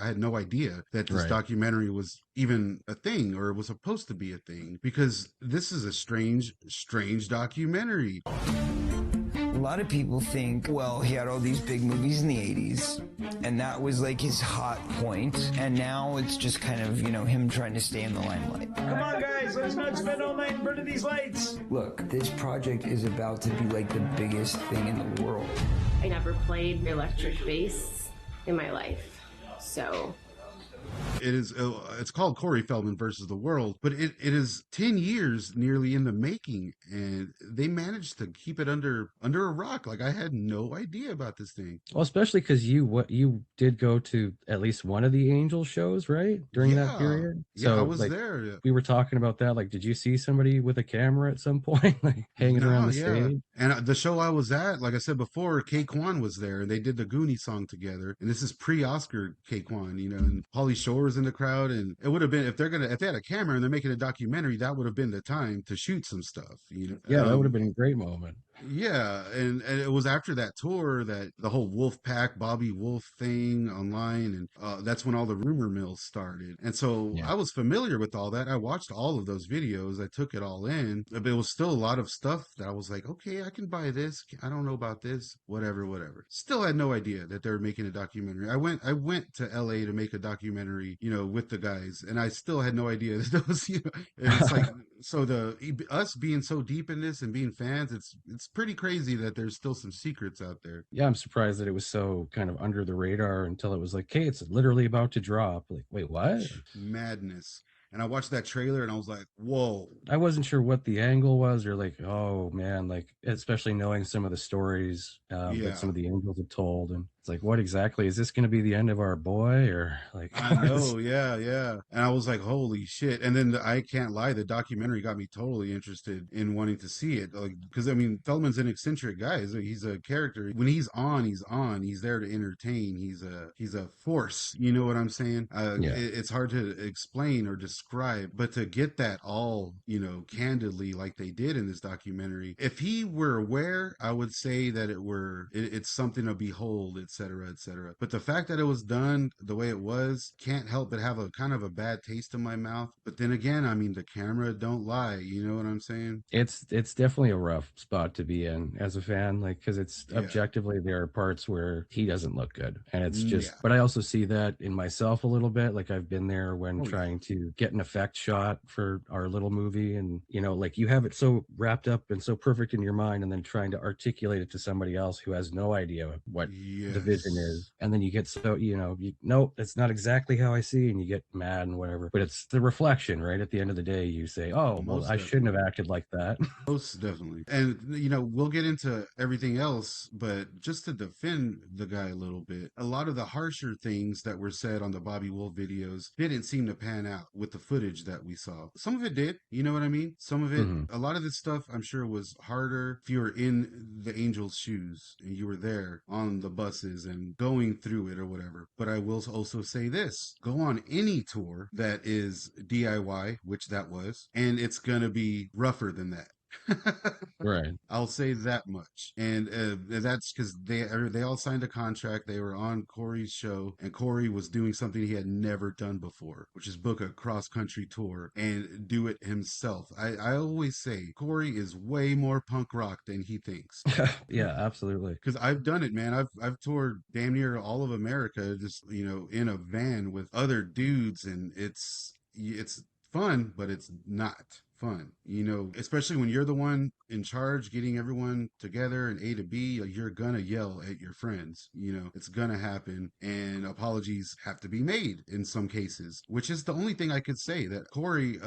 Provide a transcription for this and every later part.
had no idea that this Right. documentary was even a thing or was supposed to be a thing, because this is a strange documentary. A lot of people think, well, he had all these big movies in the 80s, and that was like his hot point, and now it's just kind of, him trying to stay in the limelight. Come on, guys, let's not spend all night in front of these lights. Look, this project is about to be like the biggest thing in the world. I never played electric bass in my life, so It's called Corey Feldman versus the World, but it is 10 years nearly in the making, and they managed to keep it under a rock. Like, I had no idea about this thing. Well, especially because you did go to at least one of the Angel shows, right? During that Yeah. period. Yeah, I So was like there. Yeah. we were talking about that. Like, did you see somebody with a camera at some point, like hanging around No, the yeah. stage? And the show I was at, like I said before, K Kwan was there, and they did the Goonie song together. And this is pre-Oscar K Kwan, and Pauly Shore was in the crowd. And it would have been, if they had a camera and they're making a documentary, that would have been the time to shoot some stuff. Yeah, that would have been a great moment. Yeah, and it was after that tour that the whole Wolf Pack, Bobby Wolf thing online, and that's when all the rumor mills started. And so Yeah. I was familiar with all that. I watched all of those videos. I took it all in, but it was still a lot of stuff that I was like, okay, I can buy this. I don't know about this, whatever, whatever. Still had no idea that they were making a documentary. I went to LA to make a documentary, with the guys, and I still had no idea that those, and it's like, so us being so deep in this and being fans, it's pretty crazy that there's still some secrets out there. Yeah, I'm surprised that it was so kind of under the radar until it was like, hey, it's literally about to drop. Like, wait, what? Madness. And I watched that trailer and I was like, whoa. I wasn't sure what the angle was, or like, oh man, like especially knowing some of the stories that some Yeah. of the angels had told, and it's like, what exactly is this going to be the end of our boy, or like? I know, yeah, yeah. And I was like, holy shit. And then I can't lie, the documentary got me totally interested in wanting to see it. Like, because I mean, Feldman's an eccentric guy. He's a character. When he's on, he's on. He's there to entertain. He's a force. You know what I'm saying? Yeah, It's hard to explain or describe, but to get that all, candidly like they did in this documentary. If he were aware, I would say that it's something to behold, etc., etc. But the fact that it was done the way it was can't help but have a kind of a bad taste in my mouth. But then again, I mean, the camera don't lie. You know what I'm saying? it's definitely a rough spot to be in as a fan, like because it's Yeah. objectively there are parts where he doesn't look good, and it's just. Yeah. But I also see that in myself a little bit. Like I've been there when Oh, yeah. trying to get an effect shot for our little movie, and like you have it so wrapped up and so perfect in your mind, and then trying to articulate it to somebody else who has no idea what the vision Yes. is, and then you get so nope, it's not exactly how I see, and you get mad and whatever. But it's the reflection, right? At the end of the day, you say, oh well, Most I shouldn't definitely. have acted like that. Most definitely. And, we'll get into everything else, but just to defend the guy a little bit, a lot of the harsher things that were said on the Bobby Wolf videos didn't seem to pan out with the footage that we saw. Some of it did, you know what I mean? Some of it, Hmm. a lot of this stuff, I'm sure was harder if you were in the Angels' shoes and you were there on the buses and going through it or whatever. But I will also say this, go on any tour that is DIY, which that was, and it's going to be rougher than that. Right. I'll say that much, and that's because they all signed a contract. They were on Corey's show, and Corey was doing something he had never done before, which is book a cross country tour and do it himself. I always say Corey is way more punk rock than he thinks. Yeah, absolutely. Because I've done it, man. I've toured damn near all of America, just in a van with other dudes, and it's fun, but it's not fun. Especially when you're the one in charge, getting everyone together in A to B. Like, you're gonna yell at your friends. It's gonna happen, and apologies have to be made in some cases. Which is the only thing I could say that Corey.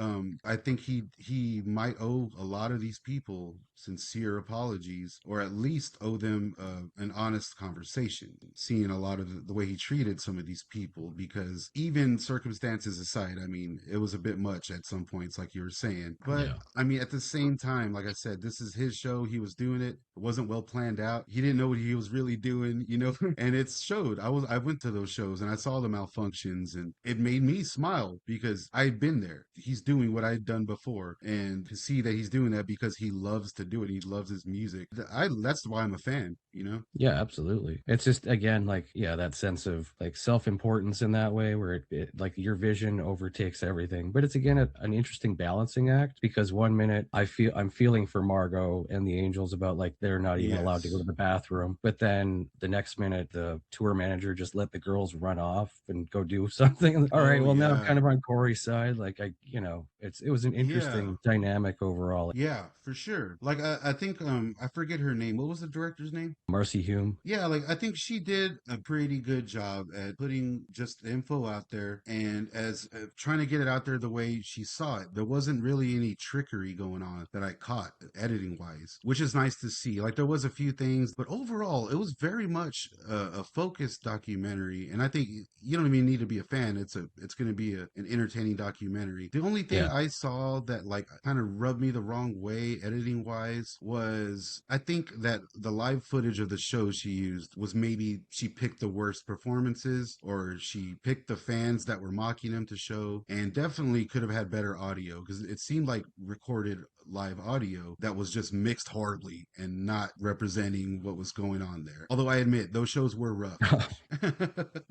I think he might owe a lot of these people sincere apologies, or at least owe them an honest conversation, seeing a lot of the way he treated some of these people, because even circumstances aside, I mean, it was a bit much at some points, like you were saying, But Yeah. I mean, at the same time, like I said, this is his show. He was doing it. It wasn't well planned out. He didn't know what he was really doing, you know, and it showed. I went to those shows and I saw the malfunctions, and it made me smile because I'd been there. He's doing what I'd done before, and to see that he's doing that because he loves to do it. He loves his music. That's why I'm a fan, you know? Yeah, absolutely. It's just again like yeah, that sense of like self-importance in that way where like your vision overtakes everything. But it's again an interesting balancing act because one minute I'm feeling for Margot and the Angels about like they're not even allowed to go Yes. to the bathroom, but then the next minute the tour manager just let the girls run off and go do something. All right, Oh well now I'm kind yeah. of on Corey's side. Like it was an Yeah. interesting dynamic overall. Yeah, for sure. Like I think I forget her name. What was the director's name? Marcy Hume. Yeah, like I think she did a pretty good job at putting just the info out there and as trying to get it out there the way she saw it. There wasn't really any trickery going on that I caught editing wise, which is nice to see. Like there was a few things, but overall it was very much a focused documentary. And I think you don't even need to be a fan. It's going to be an entertaining documentary. The only thing Yeah. I saw that like kind of rubbed me the wrong way editing wise was I think that the live footage of the show she used was maybe she picked the worst performances or she picked the fans that were mocking him to show and definitely could have had better audio because it seemed like recorded live audio that was just mixed horribly and not representing what was going on there. Although I admit those shows were rough.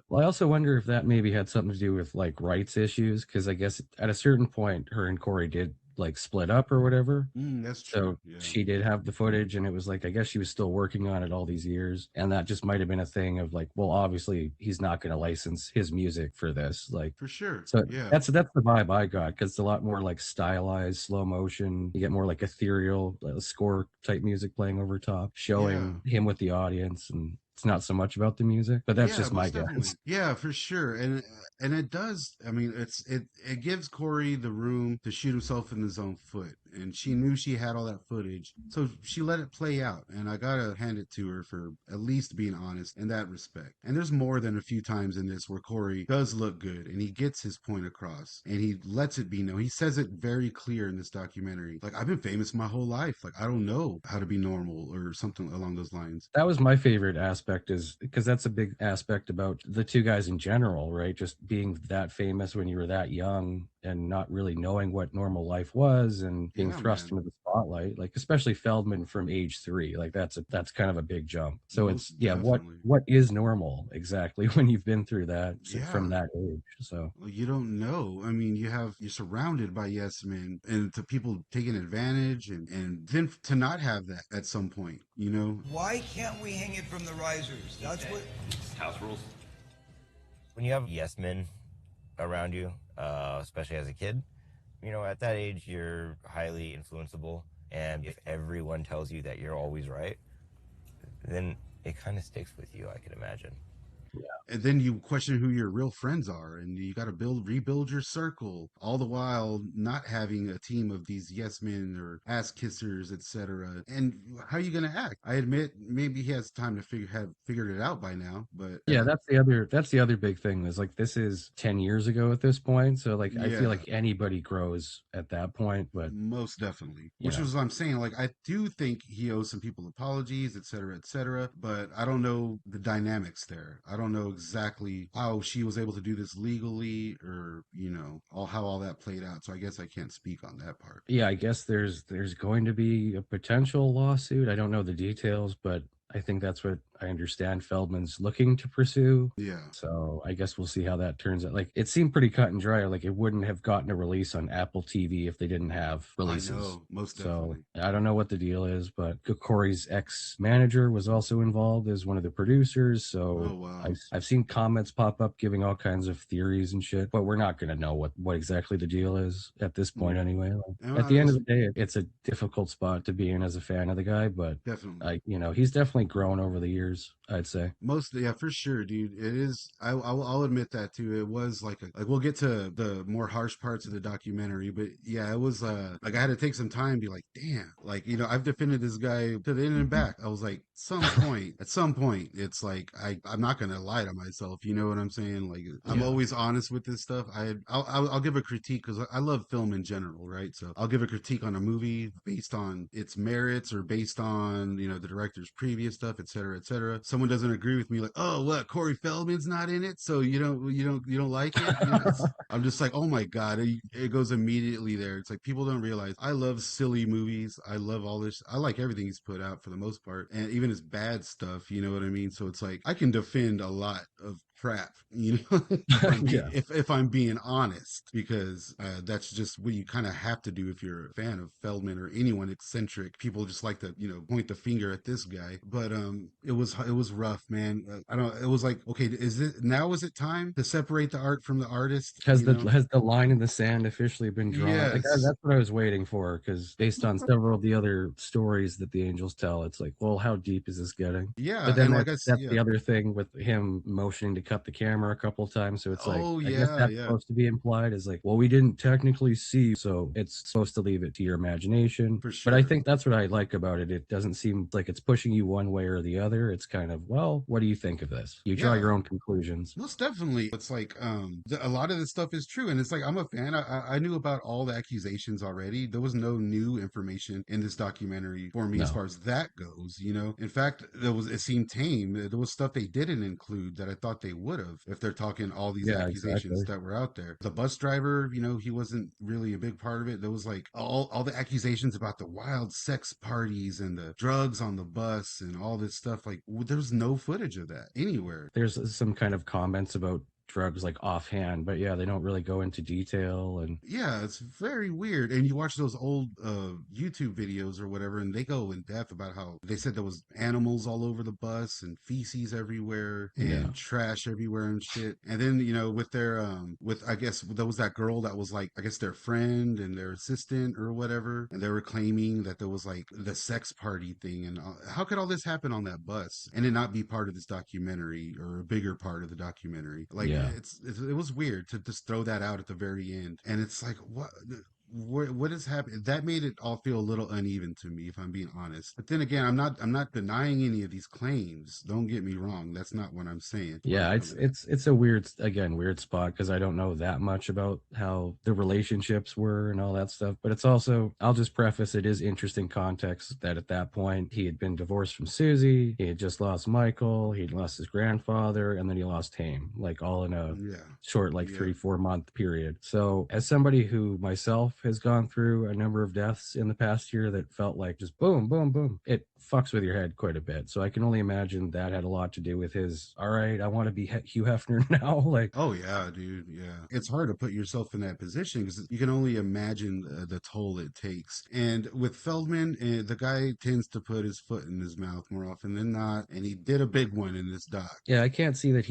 Well, I also wonder if that maybe had something to do with like rights issues, because I guess at a certain point, her and Corey did like split up or whatever. That's true. So Yeah. she did have the footage, and it was like, I guess she was still working on it all these years. And that just might have been a thing of like, well, obviously he's not going to license his music for this. Like, For sure. so Yeah. that's the vibe I got because it's a lot more like stylized, slow motion. You get more like ethereal score type music playing over top, Yeah. showing him with the audience, and it's not so much about the music. But that's Yeah, just my most guess. definitely. Yeah, for sure. And it does. I mean, it gives Corey the room to shoot himself in his own foot. And she knew she had all that footage, so she let it play out. And I gotta hand it to her for at least being honest in that respect. And there's more than a few times in this where Corey does look good and he gets his point across and he lets it be known. He says it very clear in this documentary. Like I've been famous my whole life. Like I don't know how to be normal or something along those lines. That was my favorite aspect, is because that's a big aspect about the two guys in general, right? Just being that famous when you were that young and not really knowing what normal life was and being Yeah, thrust man. into the spotlight, like especially Feldman from age 3, like that's kind of a big jump. So it's Most yeah, definitely. what is normal exactly when you've been through that from Yeah. that age? So Well, you don't know. I mean, you're surrounded by yes men and to people taking advantage and then to not have that at some point, you know? Why can't we hang it from the risers? That's what. House rules. When you have yes men around you, especially as a kid, you know, at that age, you're highly influenceable. And if everyone tells you that you're always right, then it kind of sticks with you, I can imagine. And then you question who your real friends are and you got to rebuild your circle all the while not having a team of these yes men or ass kissers, etc. And how are you going to act? I admit maybe he has time to have figured it out by now, but yeah, that's the other big thing is like this is 10 years ago at this point. So like I feel yeah. like anybody grows at that point, but Most definitely. you Which know. was what I'm saying. Like I do think he owes some people apologies, etc., etc. But I don't know the dynamics there. I don't know exactly how she was able to do this legally, or how all that played out. So I guess I can't speak on that part. Yeah, I guess there's going to be a potential lawsuit. I don't know the details, but I think that's what I understand Feldman's looking to pursue. Yeah. So I guess we'll see how that turns out. Like it seemed pretty cut and dry. Like it wouldn't have gotten a release on Apple TV if they didn't have I releases. know, most So definitely. I don't know what the deal is, but Corey's ex-manager was also involved as one of the producers. Oh So wow. I've seen comments pop up giving all kinds of theories and shit, but we're not going to know what exactly the deal is at this point anyway. Like, And at the end of the day, it's a difficult spot to be in as a fan of the guy, but definitely. he's definitely definitely grown over the years, I'd say. Most, yeah, for sure, dude. It is. I'll admit that too. It was like we'll get to the more harsh parts of the documentary, but yeah, it was like I had to take some time and be like, damn, like I've defended this guy to the end and back. I was like, at some point, it's like I'm not gonna lie to myself. You know what I'm saying? Like I'm Yeah. always honest with this stuff. I'll give a critique because I love film in general, right? So I'll give a critique on a movie based on its merits or based on the director's previous stuff, et cetera, et cetera. Someone doesn't agree with me, like, oh, what, Corey Feldman's not in it, so you don't like it. I'm just like, oh my god, it goes immediately there. It's like people don't realize I love silly movies. I love all this. I like everything he's put out for the most part, and even his bad stuff. You know what I mean? So it's like I can defend a lot of crap, Yeah. if I'm being honest, because that's just what you kind of have to do if you're a fan of Feldman or anyone eccentric. People just like to point the finger at this guy, but it was rough, man. I don't. It was like, okay, is it time to separate the art from the artist? Has the line in the sand officially been drawn? Like Yes. that's what I was waiting for, because based on several of the other stories that the angels tell, it's like, well, how deep is this getting? But Yeah, then and that's yeah. the other thing with him motioning to cut the camera a couple of times. So it's like, Oh I guess yeah, that's yeah, supposed to be implied is like, well, we didn't technically see, so it's supposed to leave it to your imagination. for But I sure. think that's what I like about it. It doesn't seem like it's pushing you one way or the other. It's kind of, well, what do you think of this? You draw Yeah. your own conclusions. Most definitely. It's like a lot of this stuff is true, and it's like I'm a fan. I knew about all the accusations already. There was no new information in this documentary for me as No. far as that goes. In fact, it seemed tame. There was stuff they didn't include that I thought they would have if they're talking all these Yeah, accusations exactly. that were out there. The bus driver, he wasn't really a big part of it. There was like all the accusations about the wild sex parties and the drugs on the bus and all this stuff. Like there's no footage of that anywhere. There's some kind of comments about drugs like offhand, but yeah, they don't really go into detail. And Yeah, it's very weird. And you watch those old YouTube videos or whatever, and they go in depth about how they said there was animals all over the bus and feces everywhere yeah, and trash everywhere and shit. And then, with their with I guess there was that girl that was like I guess their friend and their assistant or whatever, and they were claiming that there was like the sex party thing. And how could all this happen on that bus and it not be part of this documentary or a bigger part of the documentary? Like yeah. it was weird to just throw that out at the very end, and it's like what is happening? That made it all feel a little uneven to me, if I'm being honest. But then again, I'm not denying any of these claims. Don't get me wrong. That's not what I'm saying. But Yeah, it's a weird spot, because I don't know that much about how the relationships were and all that stuff. But it's also, I'll just preface, it is interesting context that at that point he had been divorced from Susie, he had just lost Michael, he'd lost his grandfather, and then he lost Haim, like all in a yeah, short, like yeah, 3-4 month period. So as somebody who myself has gone through a number of deaths in the past year that felt like just boom, boom, boom, it fucks with your head quite a bit. So I can only imagine that had a lot to do with his, all right, I want to be Hugh Hefner now. Like, oh yeah, dude, yeah. It's hard to put yourself in that position because you can only imagine the toll it takes. And with Feldman, the guy tends to put his foot in his mouth more often than not, and he did a big one in this doc. yeah, I can't see that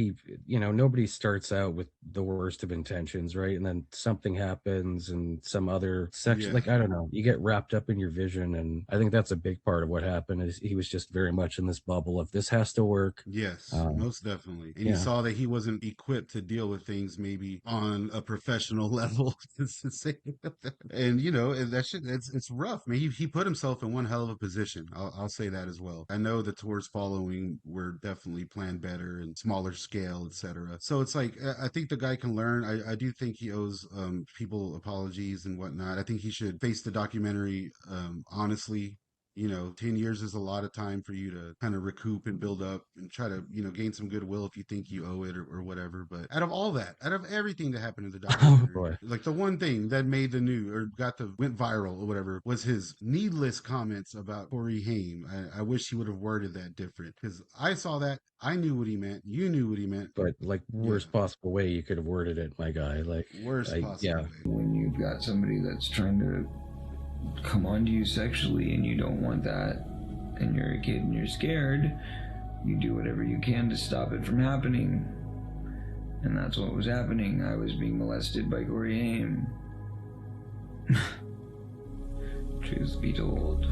nobody starts out with the worst of intentions, right? And then something happens and some other section, Yeah. like, I don't know, you get wrapped up in your vision. And I think that's a big part of what happened is he was just very much in this bubble of this has to work. Yes, Um, most definitely. And you yeah. saw that he wasn't equipped to deal with things maybe on a professional level. And and that shit, it's rough, man. He put himself in one hell of a position. I'll say that as well. I know the tours following were definitely planned better and smaller scale, etc. So it's like I think the guy can learn. I do think he owes people apologies and whatnot. I think he should face the documentary honestly. 10 years is a lot of time for you to kind of recoup and build up and try to, gain some goodwill if you think you owe it or whatever. But out of all that, out of everything that happened in the Oh documentary, boy. like the one thing that made the news or went viral or whatever was his needless comments about Corey Haim. I wish he would have worded that different because I saw that. I knew what he meant. You knew what he meant. But like, Yeah. worst possible way you could have worded it, my guy. Like, Worst possible yeah. way. When you've got somebody that's trying to come onto you sexually and you don't want that, and you're a kid and you're scared, you do whatever you can to stop it from happening. And that's what was happening. I was being molested by Corey Haim. Truth be told.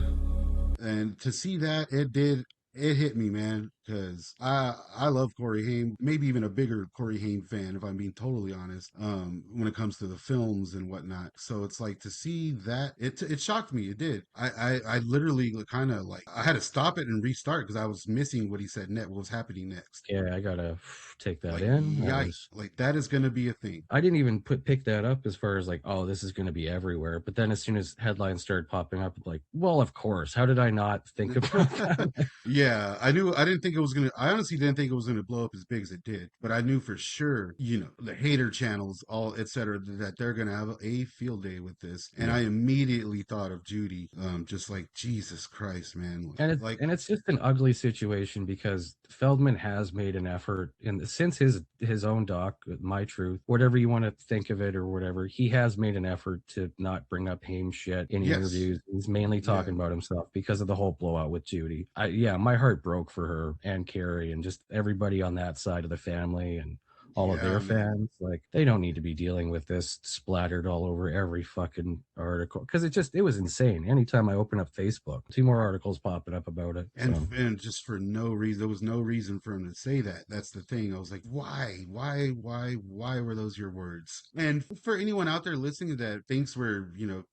And to see that, it did it hit me, man, because I love Corey Haim, maybe even a bigger Corey Haim fan, if I'm being totally honest, when it comes to the films and whatnot. So it's like to see that it shocked me. It did. I literally kind of like I had to stop it and restart because I was missing what he said next. What was happening next? Yeah, I gotta take that Like in. That yikes! was Like that is going to be a thing. I didn't even pick that up as far as like, oh, this is going to be everywhere. But then as soon as headlines started popping up, like, well, of course, how did I not think about that? Yeah, I knew. I didn't think it was gonna. I honestly didn't think it was gonna blow up as big as it did. But I knew for sure, the hater channels, all etc., that they're gonna have a field day with this. And I Yeah. immediately thought of Judy. Just like Jesus Christ, man. Like, And it's just an ugly situation because Feldman has made an effort since his own doc, My Truth, whatever you want to think of it or whatever, he has made an effort to not bring up Haim shit in yes, interviews. He's mainly yeah, talking about himself because of the whole blowout with Judy. Yeah, my heart broke for her and Carrie and just everybody on that side of the family and all of yeah, their man. fans. Like they don't need to be dealing with this splattered all over every fucking article because it was insane. Anytime I open up Facebook, two more articles popping up about it. So And just for no reason, there was no reason for him to say that. That's the thing. I was like, why were those your words? And for anyone out there listening that thinks we're,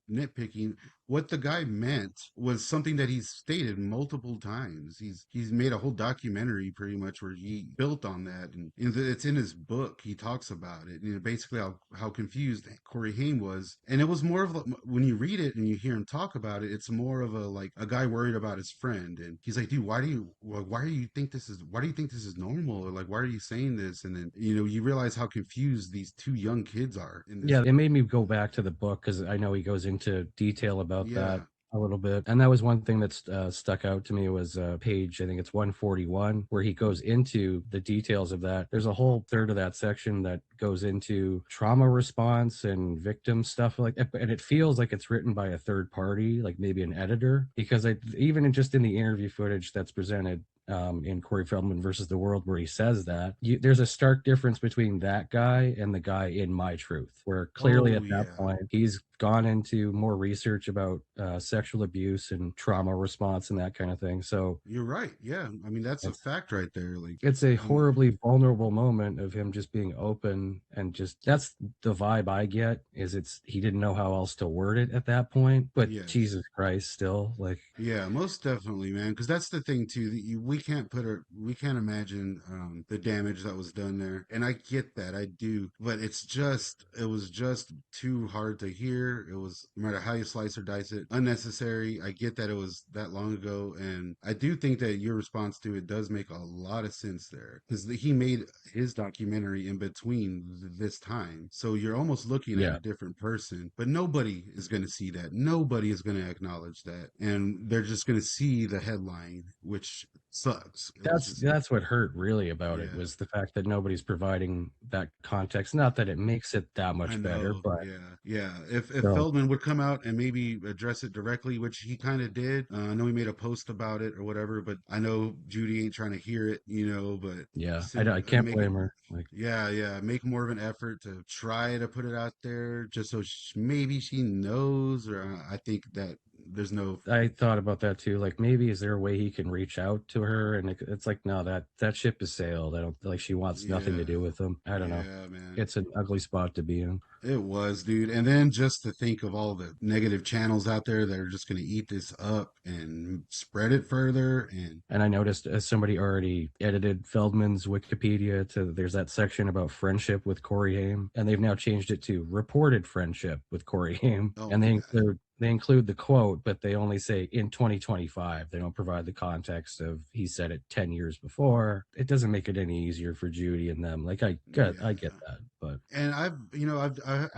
nitpicking, what the guy meant was something that he's stated multiple times. He's made a whole documentary pretty much where he built on that, and it's in his book. He talks about it, basically how confused Corey Haim was, and it was more of when you read it and you hear him talk about it, it's more of a guy worried about his friend, and he's like, dude, why do you think this is normal, or like why are you saying this? And then you realize how confused these two young kids are in this. yeah, it made me go back to the book because I know he goes into detail about that Yeah. a little bit. And that was one thing that's stuck out to me was page, I think it's 141, where he goes into the details of that. There's a whole third of that section that goes into trauma response and victim stuff and it feels like it's written by a third party, like maybe an editor, because even just in the interview footage that's presented in Corey Feldman versus the World, where he says that there's a stark difference between that guy and the guy in My Truth, where clearly Oh at that yeah. point he's gone into more research about sexual abuse and trauma response and that kind of thing. So You're right. Yeah. I mean, that's a it's fact right there. Like, it's a um, horribly vulnerable moment of him just being open and just that's the vibe I get is he didn't know how else to word it at that point. But yes. Jesus Christ, still like Yeah, most definitely, man. Because that's the thing too. That we can't imagine the damage that was done there, and I get that, I do. But it was just too hard to hear. It was no matter how you slice or dice it, unnecessary. I get that it was that long ago, and I do think that your response to it does make a lot of sense there because he made his documentary in between this time, so you're almost looking at yeah. a different person. But nobody is going to see that. Nobody is going to acknowledge that, and they're just going to see the headline, which sucks. It was just That's what hurt really about it yeah. was the fact that nobody's providing that context. Not that it makes it that I much better, know, but yeah, yeah. If so Feldman would come out and maybe address it directly, which he kind of did. I know he made a post about it or whatever, but I know Judy ain't trying to hear it, But yeah, send I can't make it, blame her. Like yeah, yeah, make more of an effort to try to put it out there, just so maybe she knows. Or I think that there's no, I thought about that too. Like maybe is there a way he can reach out to her? And it's like no, that ship has sailed. I don't like she wants nothing to yeah, do with him. I don't know. yeah, man. It's an ugly spot to be in. It was, dude. And then just to think of all the negative channels out there that are just going to eat this up and spread it further. And And I noticed somebody already edited Feldman's Wikipedia to there's that section about friendship with Corey Haim, and they've now changed it to reported friendship with Corey Haim, oh and my God. they include the quote, but they only say in 2025. They don't provide the context of he said it 10 years before. It doesn't make it any easier for Judy and them. Like I get Yeah. that, but And I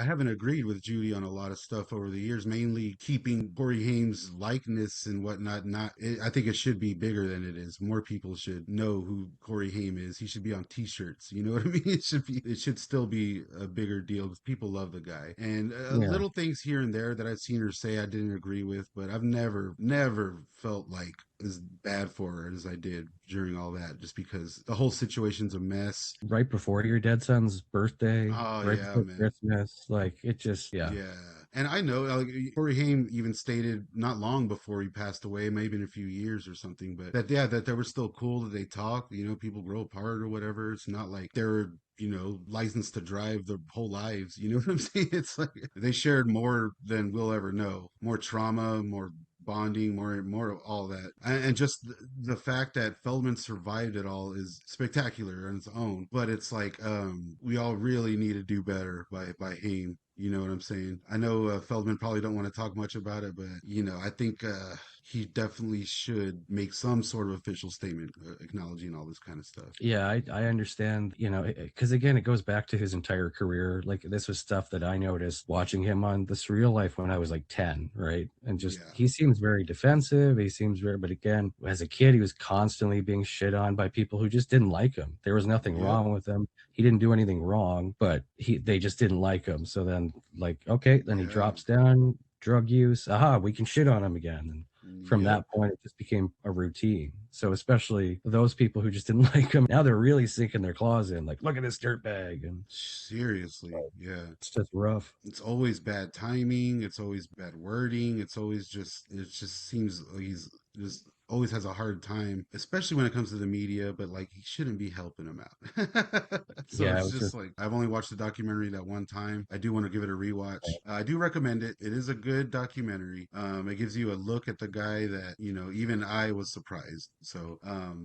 haven't agreed with Judy on a lot of stuff over the years, mainly keeping Corey Haim's likeness and whatnot. I think it should be bigger than it is. More people should know who Corey Haim is. He should be on T-shirts. You know what I mean? It should still be a bigger deal because people love the guy. And yeah. little things here and there that I've seen her say I didn't agree with, but I've never felt like as bad for her as I did during all that, just because the whole situation's a mess. Right before your dead son's birthday Day, Oh Right yeah, Before man. Christmas. Like it just, yeah. Yeah, and I know like Corey Haim even stated not long before he passed away, maybe in a few years or something, but that yeah, that they were still cool, that they talk. You know, people grow apart or whatever. It's not like they're licensed to drive their whole lives. You know what I'm saying? It's like they shared more than we'll ever know, more trauma, more bonding, more of all that, and just the fact that Feldman survived it all is spectacular on its own. But it's like we all really need to do better by Haim. You know what I'm saying? I know Feldman probably don't want to talk much about it, but I think he definitely should make some sort of official statement acknowledging all this kind of stuff. Yeah, I understand, because again, it goes back to his entire career. Like this was stuff that I noticed watching him on The Surreal Life when I was like 10, right? And just Yeah. he seems very defensive. He seems very, but again, as a kid, he was constantly being shit on by people who just didn't like him. There was nothing Yep. wrong with him. He didn't do anything wrong, but they just didn't like him. So then, like, okay, then he Yeah. drops down, drug use. Aha, we can shit on him again. And from Yep. that point, it just became a routine. So especially those people who just didn't like him, now they're really sinking their claws in, like, look at this dirtbag, and Seriously. Yeah. it's just rough. It's always bad timing. It's always bad wording. It just seems like he's just always has a hard time, especially when it comes to the media, but like he shouldn't be helping them out. So Yeah, it it's was just just like, I've only watched the documentary that one time. I do want to give it a rewatch. I do recommend it. It is a good documentary. It gives you a look at the guy that, even I was surprised. So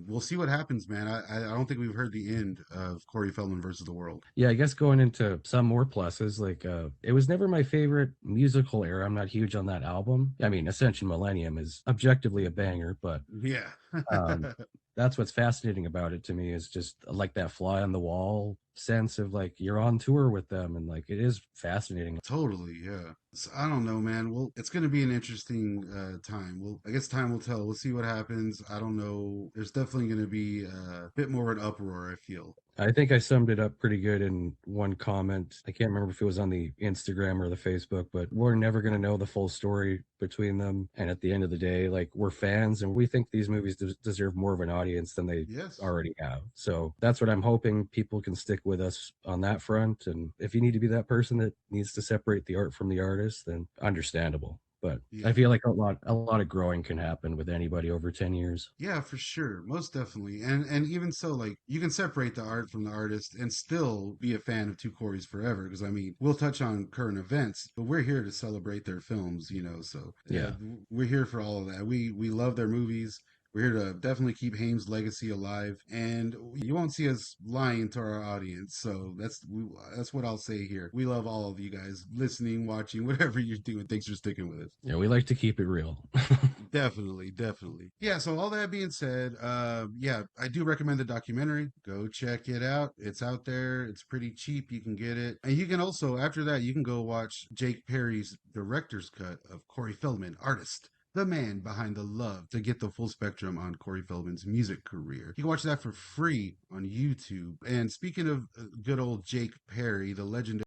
we'll see what happens, man. I don't think we've heard the end of Corey Feldman versus the world. yeah, I guess going into some more pluses, like it was never my favorite musical era. I'm not huge on that album. I mean, Ascension Millennium is objectively a banger, but Yeah. um that's what's fascinating about it to me is just like that fly on the wall sense of like you're on tour with them, and like it is fascinating. Totally, yeah. So, I don't know, man. Well, it's going to be an interesting time. Well, I guess time will tell. We'll see what happens. I don't know. There's definitely going to be a bit more of an uproar, I feel. I think I summed it up pretty good in one comment. I can't remember if it was on the Instagram or the Facebook, but we're never going to know the full story between them. And at the end of the day, like we're fans and we think these movies deserve more of an audience than they Yes. already have. So that's what I'm hoping people can stick with us on that front. And if you need to be that person that needs to separate the art from the artist, then understandable. But I Yeah. feel like a lot of growing can happen with anybody over 10 years. Yeah, for sure. Most definitely. And even so, like you can separate the art from the artist and still be a fan of Two Corys forever. Because I mean, we'll touch on current events, but we're here to celebrate their films, so Yeah. we're here for all of that. We love their movies. We're here to definitely keep Haim's legacy alive, and you won't see us lying to our audience. So that's what I'll say here. We love all of you guys listening, watching, whatever you're doing. Thanks for sticking with us. Yeah, we like to keep it real. Definitely, definitely. Yeah, so all that being said, yeah, I do recommend the documentary. Go check it out. It's out there. It's pretty cheap. You can get it. And you can also, after that, you can go watch Jake Perry's director's cut of Corey Feldman, artist. The man behind the love, to get the full spectrum on Corey Feldman's music career. You can watch that for free on YouTube. And speaking of good old Jake Perry, the legendary